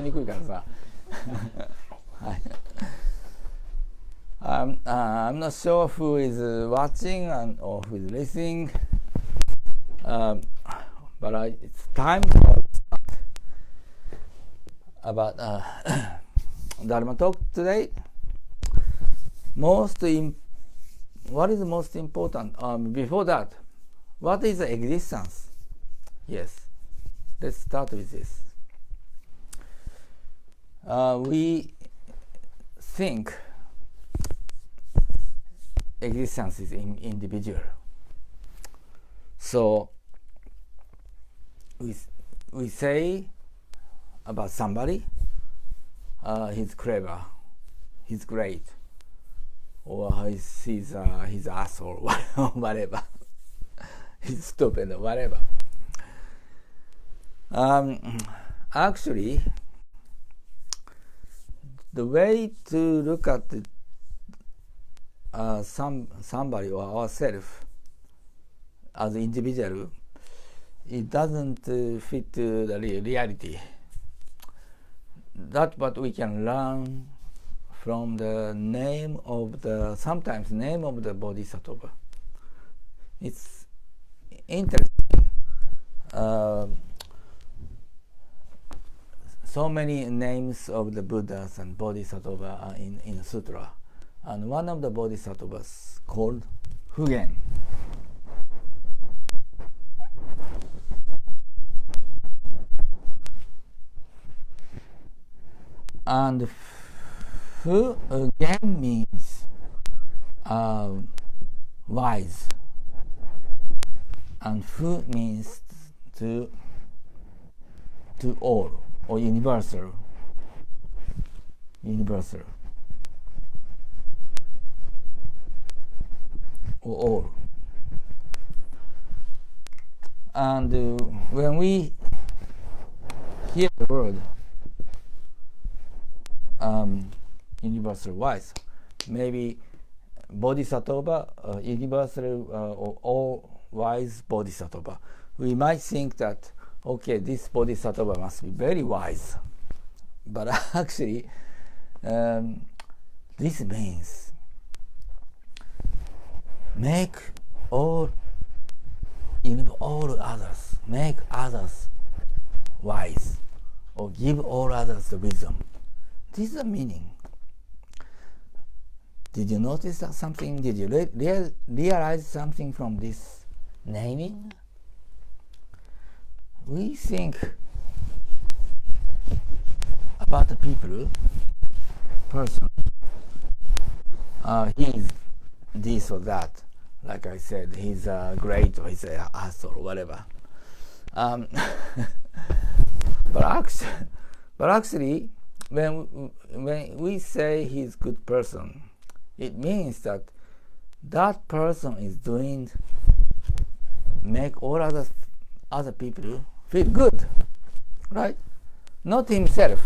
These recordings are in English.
にくいからさ。はい。I'm not sure who is watching or who is listening, but it's time to start about Dharma talk today. What is most important? Before that, what is existence? Yes, let's start with this. We think existence is individual. So we say about somebody, he's clever, he's great, or he's asshole, whatever. He's stupid, or whatever. Actually, the way to look at somebody or ourselves as an individual, it doesn't fit the reality. That's what we can learn from the sometimes name of the Bodhisattva. It's interesting. So many names of the Buddhas and Bodhisattvas are in sutra. And one of the Bodhisattvas called Fugen. And Fugen means wise. And Fu means to all, or universal. Or all. And when we hear the word universal wise, maybe Bodhisattva, universal or all wise Bodhisattva, we might think that, okay, this Bodhisattva must be very wise. But actually, this means make all others wise, or give all others the wisdom. This is the meaning. Did you notice that something? Did you realize something from this naming? We think about the person. He's this or that. Like I said, he's great or he's an asshole or whatever. But actually, when we say he's a good person, it means that person is make all other people feel good, right? Not himself.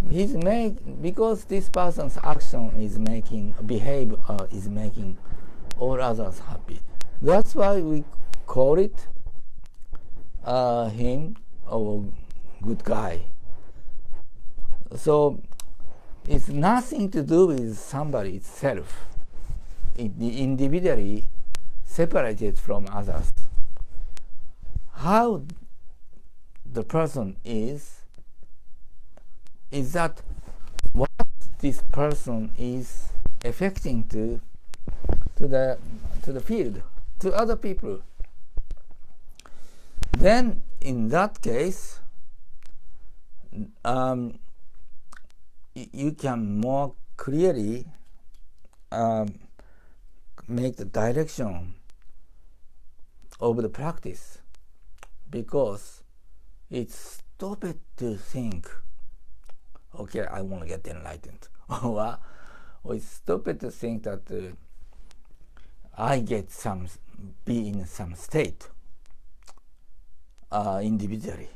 Because this person's action is making all others happy. That's why we call it him a good guy. So it's nothing to do with somebody itself. Individually separated from others. How the person is that what this person is affecting to the field, to other people. Then in that case, you can more clearly make the direction of the practice, because it's stupid to think, okay, I want to get enlightened, or it's stupid to think that I be in some state individually.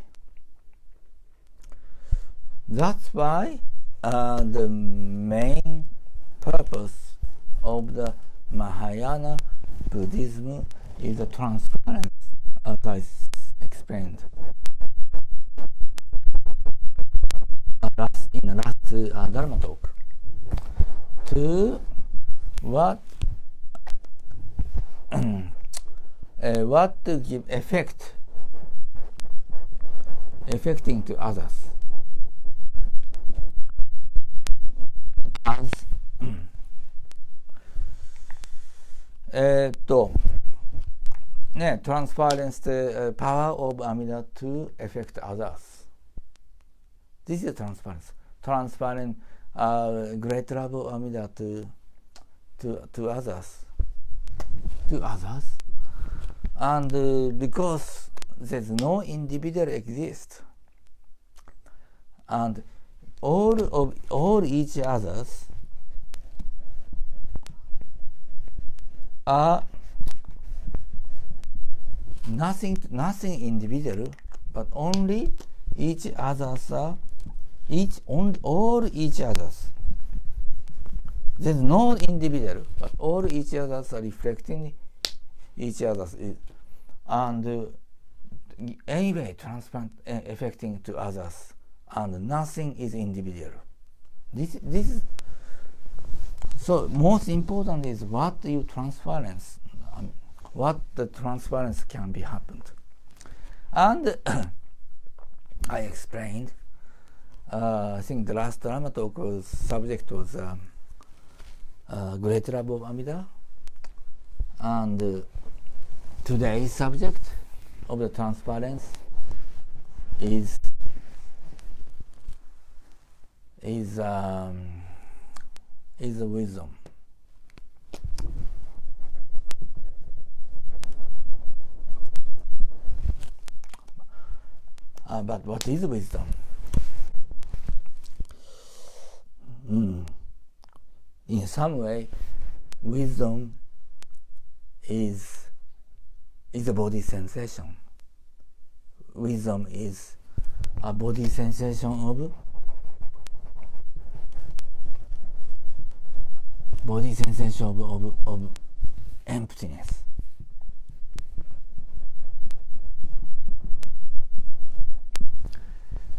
That's why the main purpose of the Mahayana Buddhism is the transference, as I explained. the last Dharma talk. To what what to give affecting to others as transference the power of Amida to affect others. This is transference. Transferring great love of Amida to others. To others. And because there's no individual exists, and all each others are nothing individual, but only each others are all each others. There's no individual, but all each others are reflecting each other's, and anyway affecting to others, and nothing is individual. This is so most important is what you transference, what the transference can be happened, and I explained. I think the last Dharma talk subject was great love of Amida, and today's subject of the transference is the wisdom. But what is wisdom? In some way, wisdom is a body sensation. Wisdom is a body sensation of emptiness.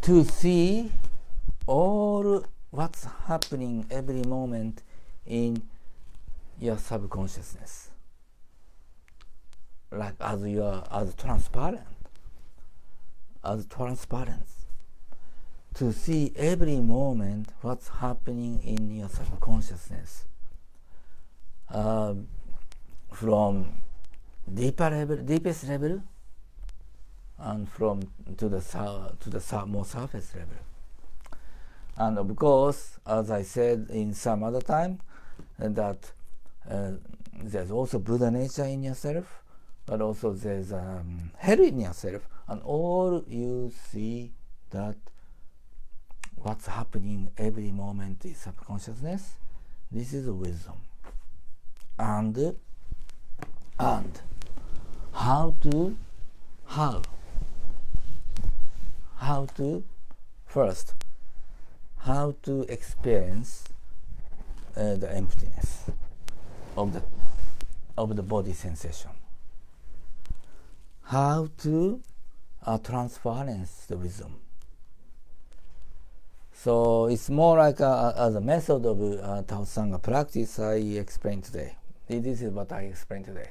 To see all what's happening every moment in your subconsciousness, like as transparent, to see every moment what's happening in your subconsciousness, from deepest level, and from to the more surface level. And of course, as I said in some other time, that there's also Buddha nature in yourself, but also there's hell in yourself, and all you see that what's happening every moment is subconsciousness. This is wisdom. And how to experience the emptiness of the body sensation. How to transference the wisdom. So it's more like as a method of Tao Sangha practice I explained today. This is what I explained today.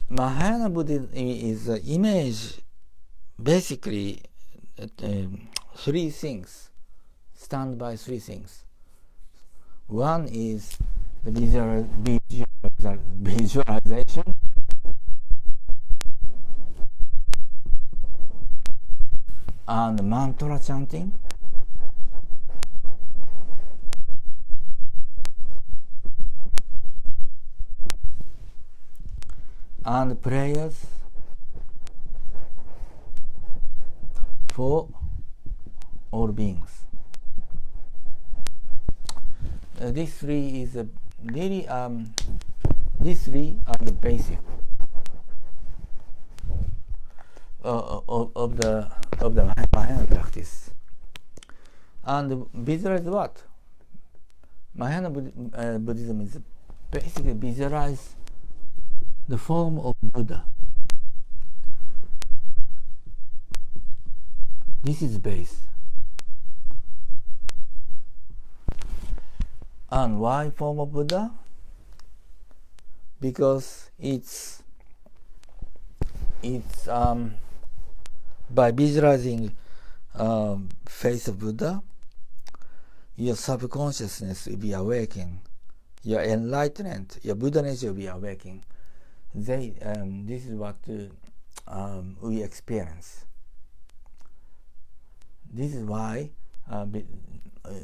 Mahayana Buddhism is an image, basically three things, stand by three things. One is the visualization, and mantra chanting, and prayers for all beings. These three is really these three are the basic of the Mahayana practice. And visualize what? Mahayana Buddhism is basically visualize the form of Buddha. This is base. And why form of Buddha? Because it's by visualizing face of Buddha, your subconsciousness will be awakened, your enlightenment, your Buddha nature will be awakened. This is what we experience. This is why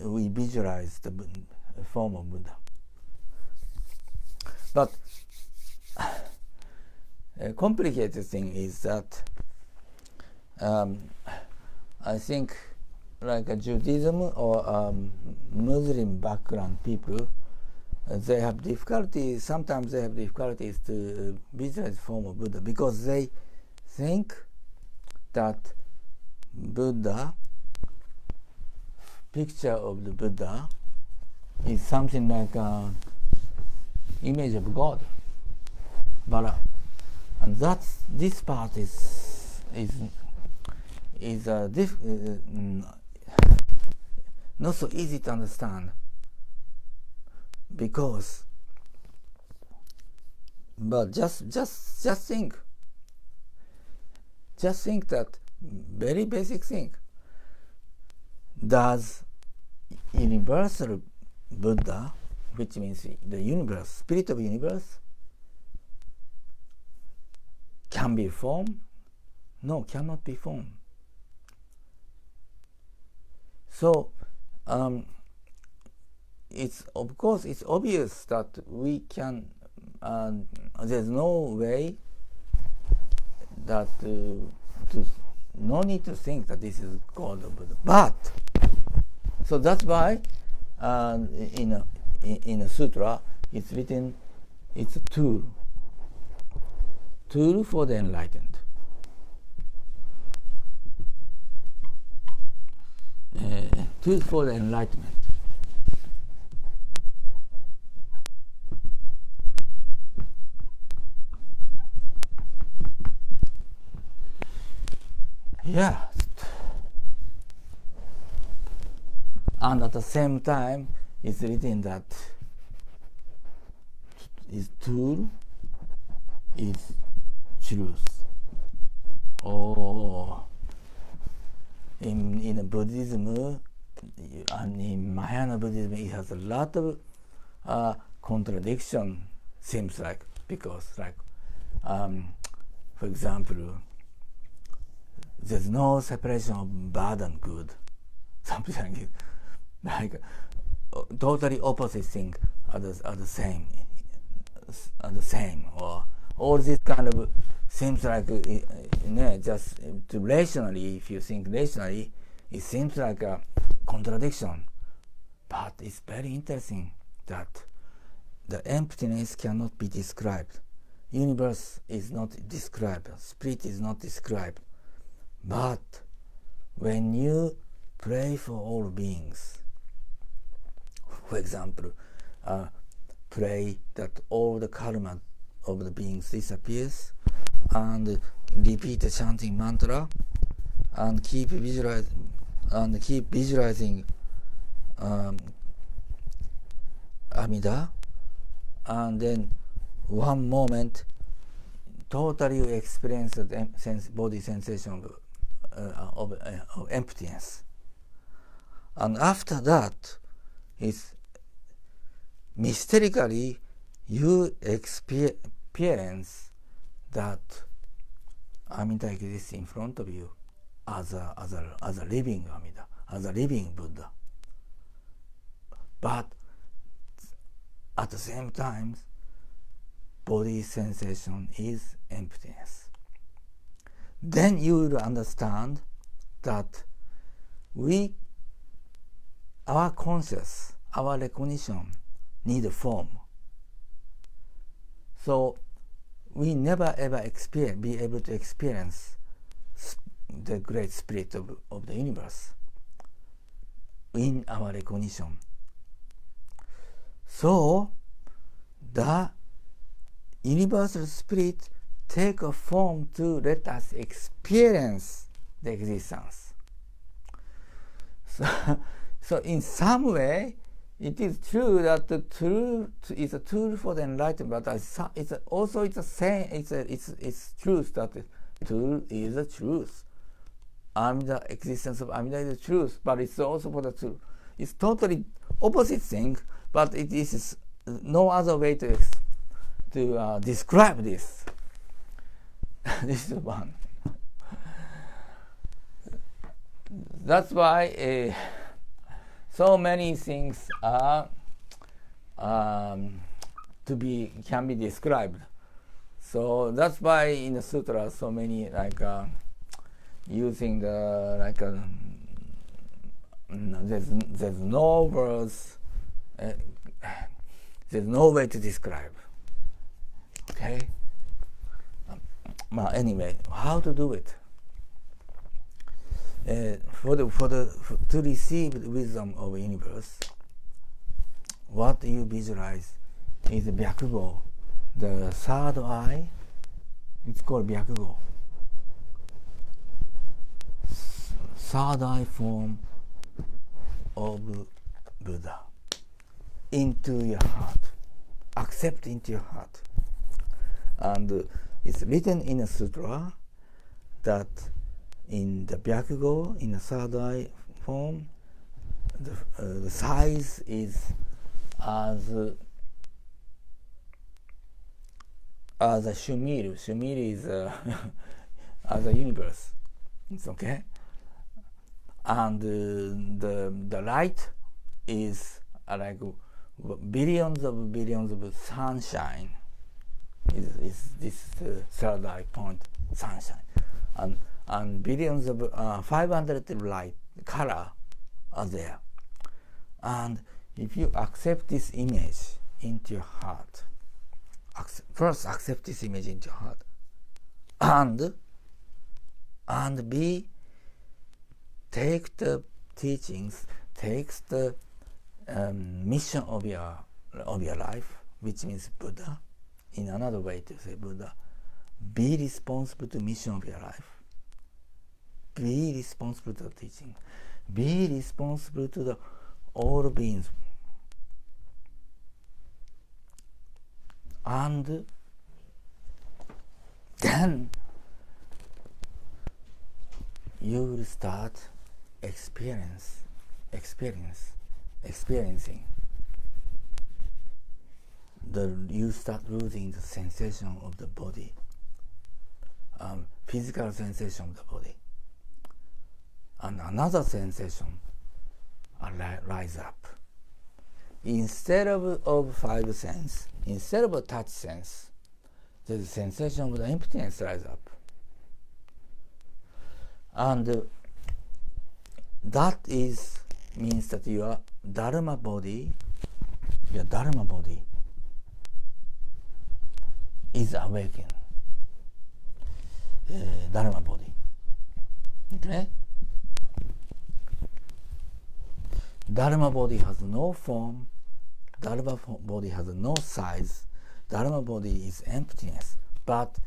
we visualize the form of Buddha. But a complicated thing is that I think like a Judaism or Muslim background people, they have difficulties. Sometimes they have difficulties to visualize the form of Buddha because they think that Buddha, picture of the Buddha, is something like an image of God. But and this part is not so easy to understand because. But just think that very basic thing. Does universal Buddha, which means the universe, spirit of universe, can be formed? No, cannot be formed. So it's of course it's obvious that we can. There's no way that no need to think that this is God or Buddha. But so that's why in a sutra it's written, it's a tool for the enlightened. Tool for the enlightenment. Yeah. And at the same time, it's written that his tool is truth. Oh, in Buddhism and in Mahayana Buddhism, it has a lot of contradiction. Seems like, because for example, there's no separation of bad and good. Something like totally opposite thing are the same, or all this kind of seems like just to rationally, if you think rationally, it seems like a contradiction. But it's very interesting that the emptiness cannot be described. Universe is not described. Spirit is not described. But when you pray for all beings, for example, pray that all the karma of the beings disappears, and repeat the chanting mantra, and keep visualizing Amida, and then one moment totally you experience the body sensation of emptiness. And after that, it's mysterically you experience that Amida exists in front of you as a living Amida, as a living Buddha. But at the same time, body sensation is emptiness. Then you will understand that our conscious, our recognition need a form. So we never ever be able to experience the great spirit of the universe. in our recognition. So the universal spirit take a form to let us experience the existence. So in some way, it is true that the truth is a tool for the enlightenment, but it's also it's truth that the tool is a truth. The existence of Amida is the truth, but it's also for the truth. It's totally opposite thing, but it is no other way to describe this. This is one. That's why so many things are can be described. So that's why in the sutra so many using the there's no words, there's no way to describe. Okay. Anyway, how to do it? To receive the wisdom of the universe, what you visualize is the Byakugo, the third eye. It's called Byakugo. Third eye form of Buddha into your heart. Accept into your heart. And it's written in a sutra that in the Byakugo, in the third eye form, the size is as a shumiri. Shumiri is as a universe. It's okay. And the light is like billions of sunshine. Is this third eye point sunshine, and billions of 500 light color are there. And if you accept this image into your heart, first accept this image into your heart, and take the teachings, takes the mission of your life, which means Buddha. In another way to say Buddha, be responsible to the mission of your life. Be responsible to the teaching. Be responsible to the all beings. And then you will start experiencing. You start losing the sensation of the body, physical sensation of the body, and another sensation rise up. Instead of five sense, instead of a touch sense, the sensation of the emptiness rise up, and that means that your Dharma body is awakened. Dharma body. Okay? Dharma body has no form. Dharma body has no size. Dharma body is emptiness. But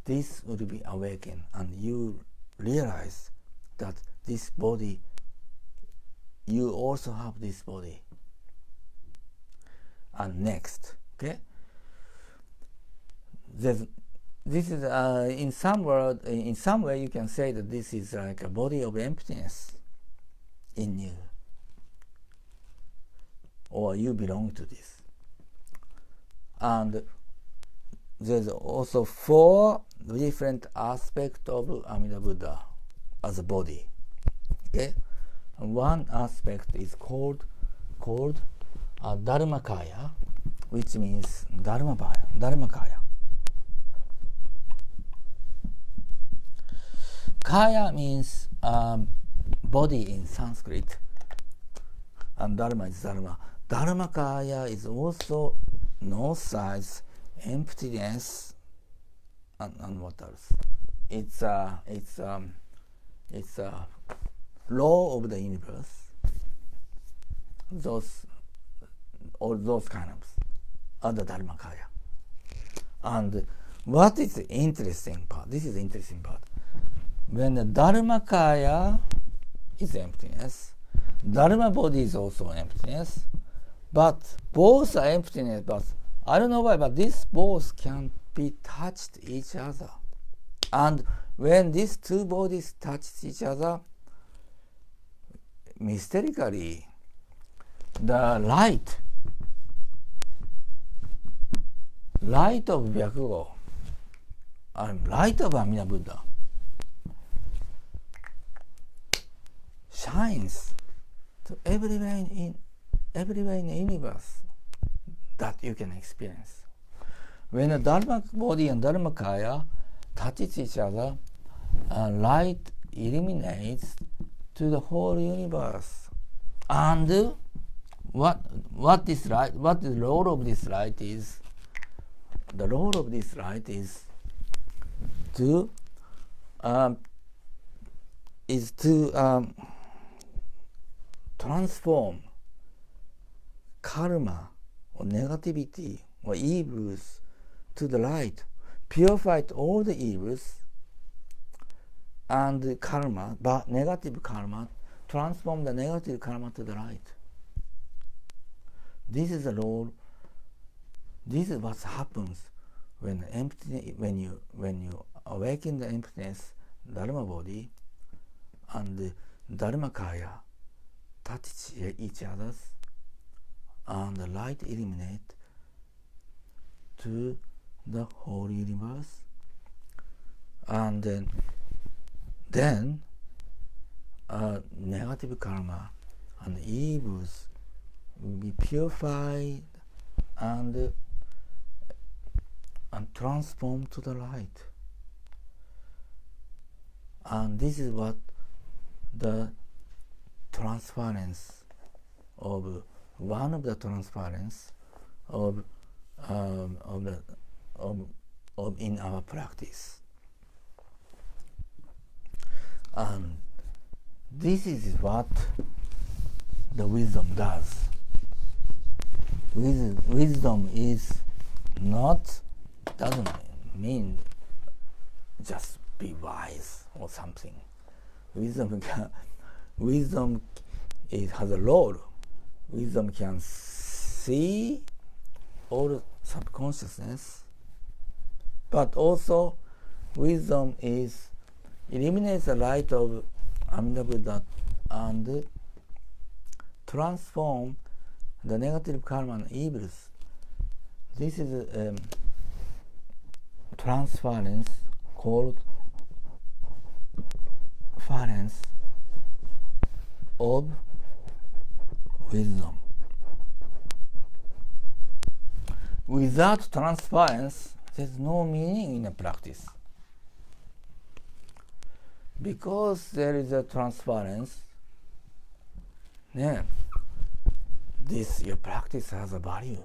this will be awakened, and you realize that this body, you also have this body. And next, okay? This is in some way you can say that this is like a body of emptiness in you, or you belong to this. And there's also 4 different aspects of Amida Buddha as a body. Okay, and one aspect is called Dharmakaya, which means Dharmakaya. Kaya means body in Sanskrit, and Dharma is Dharma. Dharmakaya is also no size, emptiness, and what else? It's a law of the universe. all those kind of other Dharmakaya. And what is the interesting part? This is the interesting part. When the Dharmakaya is emptiness, Dharma body is also emptiness, but both are emptiness, but I don't know why, but these both can be touched each other. And when these two bodies touch each other, mysterically, the light of Byakugo, light of Amida Buddha, shines to everywhere in the universe that you can experience. When the Dharma body and Dharmakaya touches each other, light illuminates to the whole universe. And what the role of this light is? The role of this light is to transform karma or negativity or evils to the light, purify all the evils and karma, but negative karma, transform the negative karma to the light. This is the role. This is what happens when you awaken the emptiness, Dharma body, and the Dharmakaya touch each other, and the light illuminate to the whole universe, and then negative karma and evils will be purified and transformed to the light. And this is what the transference of one of the transference of in our practice. And this is what the wisdom does. Wisdom doesn't mean just be wise or something. Wisdom has a role. Wisdom can see all subconsciousness, but also wisdom eliminates the light of Amida Buddha and transform the negative karma and evils. This is transference called transference of wisdom. Without transference, there's no meaning in the practice. Because there is a transference, then your practice has a value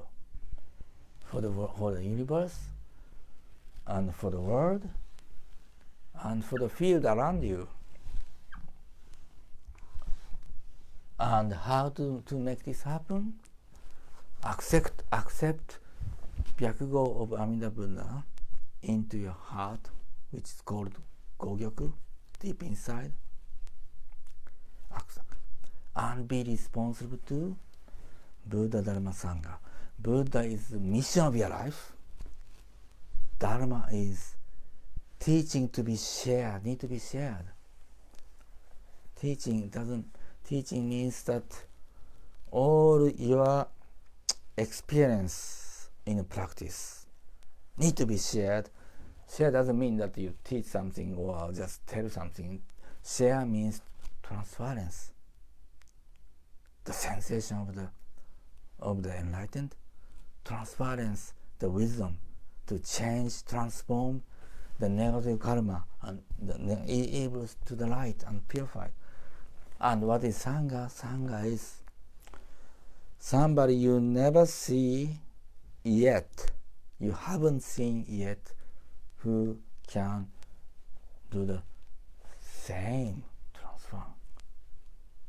for the universe, and for the world, and for the field around you. And how to make this happen? Accept Byakugo of Amida Buddha into your heart, which is called Gogyoku, deep inside. And be responsible to Buddha, Dharma, Sangha. Buddha is the mission of your life. Dharma is teaching to be shared, need to be shared. Teaching means that all your experience in practice need to be shared. Share doesn't mean that you teach something or just tell something. Share means transference. The sensation of the enlightened. Transference, the wisdom to change, transform the negative karma and the evils to the light and purify. And what is Sangha? Sangha is somebody you never see yet, you haven't seen yet, who can do the same transfer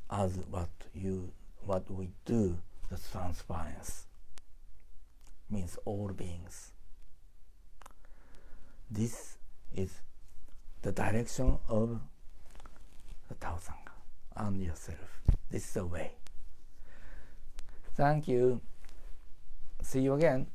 as what you what we do, the transference, means all beings. This is the direction of the Tao Sangha and yourself. This is the way. Thank you. See you again.